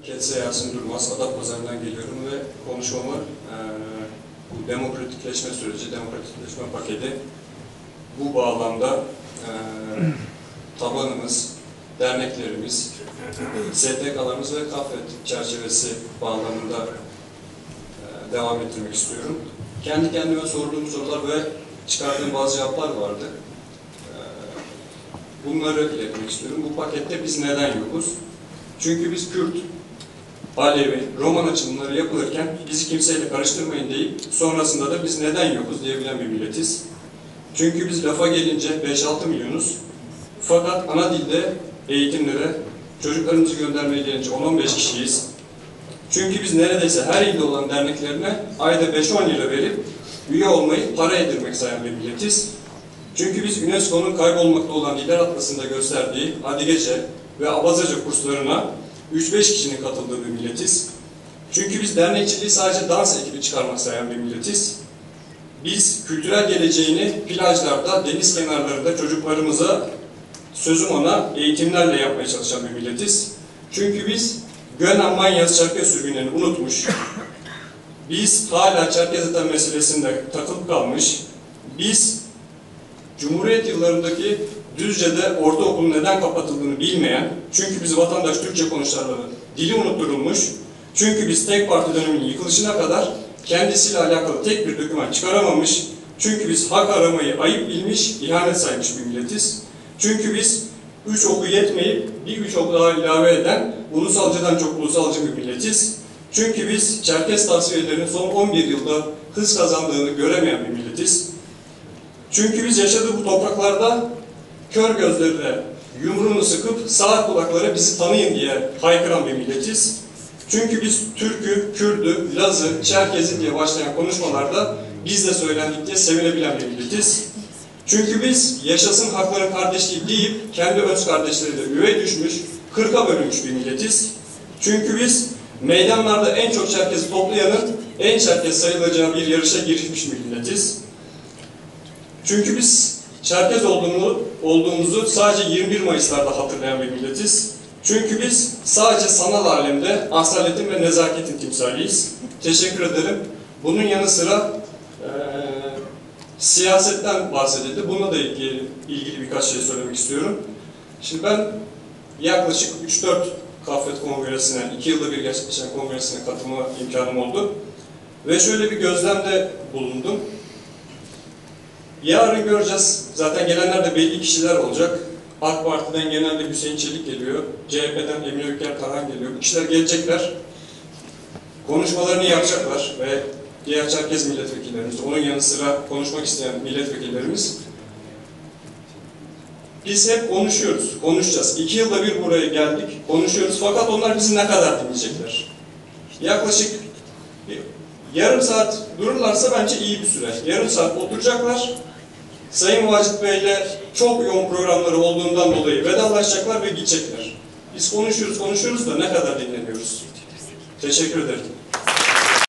Ketse Yasin Durmaz, Adapazarı'ndan geliyorum ve konuşmamı bu demokratikleşme süreci, demokratikleşme paketi bu bağlamda tabanımız, derneklerimiz, STK'larımız ve KAFET çerçevesi bağlamında devam ettirmek istiyorum. Kendi kendime sorduğum sorular ve çıkardığım bazı cevaplar vardı. Bunları iletmek istiyorum. Bu pakette biz neden yokuz? Çünkü biz Kürt, Alevi, Roman açılımları yapılırken bizi kimseyle karıştırmayın deyip sonrasında da biz neden yokuz diyebilen bir milletiz. Çünkü biz lafa gelince 5-6 milyonuz. Fakat ana dilde eğitimlere çocuklarımızı göndermeye gelince 10-15 kişiyiz. Çünkü biz neredeyse her ilde olan derneklerine ayda 5-10 lira verip üye olmayı para edinmek sayan bir milletiz. Çünkü biz UNESCO'nun kaybolmakta olan diller atlasında gösterdiği Adigece ve Abazaca kurslarına 3-5 kişinin katıldığı bir milletiz. Çünkü biz dernekçiliği sadece dans ekibi çıkarmak sayan bir milletiz. Biz kültürel geleceğini plajlarda, deniz kenarlarında çocuklarımıza, sözüm ona, eğitimlerle yapmaya çalışan bir milletiz. Çünkü biz Gönen, Manyas, Çerkez sürgünlerini unutmuş, biz hala Çerkezeten meselesinde takılıp kalmış, biz Cumhuriyet yıllarındaki Düzce'de ortaokulun neden kapatıldığını bilmeyen, çünkü biz vatandaş Türkçe konuşanların dili unutturulmuş, çünkü biz tek parti döneminin yıkılışına kadar kendisiyle alakalı tek bir doküman çıkaramamış, çünkü biz hak aramayı ayıp bilmiş, ihanet saymış bir milletiz. Çünkü biz 3 oku yetmeyip bir 3 ok daha ilave eden ulusalcıdan çok ulusalcı bir milletiz. Çünkü biz Çerkez tasfiyelerinin son 11 yılda hız kazandığını göremeyen bir milletiz. Çünkü biz yaşadığı bu topraklarda kör gözlerine yumruğunu sıkıp sağ kulaklara bizi tanıyın diye haykıran bir milletiz. Çünkü biz Türk'ü, Kürt'ü, Laz'ı, Çerkez'i diye başlayan konuşmalarda biz de söylendik diye sevinebilen bir milletiz. Çünkü biz yaşasın hakların kardeşliği deyip kendi öz kardeşleriyle üvey düşmüş, 40'a bölünmüş bir milletiz. Çünkü biz meydanlarda en çok Çerkez'i toplayanın en Çerkez sayılacağı bir yarışa girişmiş bir milletiz. Çünkü biz Çerkez olduğumuzu sadece 21 Mayıs'larda hatırlayan bir milletiz. Çünkü biz sadece sanal alemde asaletin ve nezaketin timsaliyiz. Teşekkür ederim. Bunun yanı sıra siyasetten bahsedildi. Bununla da ilgili birkaç şey söylemek istiyorum. Şimdi ben yaklaşık 3-4 KAFET kongresine, 2 yılda bir gerçekleşen kongresine katılma imkanım oldu. Ve şöyle bir gözlemde bulundum. Yarın göreceğiz. Zaten gelenler de belli kişiler olacak. AK Parti'den genelde Hüseyin Çelik geliyor. CHP'den Emine Ülker Karhan geliyor. Bu kişiler gelecekler. Konuşmalarını yapacaklar ve diğer Çerkez milletvekillerimiz, onun yanı sıra konuşmak isteyen milletvekillerimiz. Biz hep konuşuyoruz, konuşacağız. 2 yılda bir buraya geldik, konuşuyoruz. Fakat onlar bizi ne kadar dinleyecekler? Yaklaşık yarım saat dururlarsa bence iyi bir süre. Yarım saat oturacaklar. Sayın Vacit Bey'le çok yoğun programları olduğundan dolayı vedalaşacaklar ve gidecekler. Biz konuşuyoruz da ne kadar dinleniyoruz? Teşekkür ederim.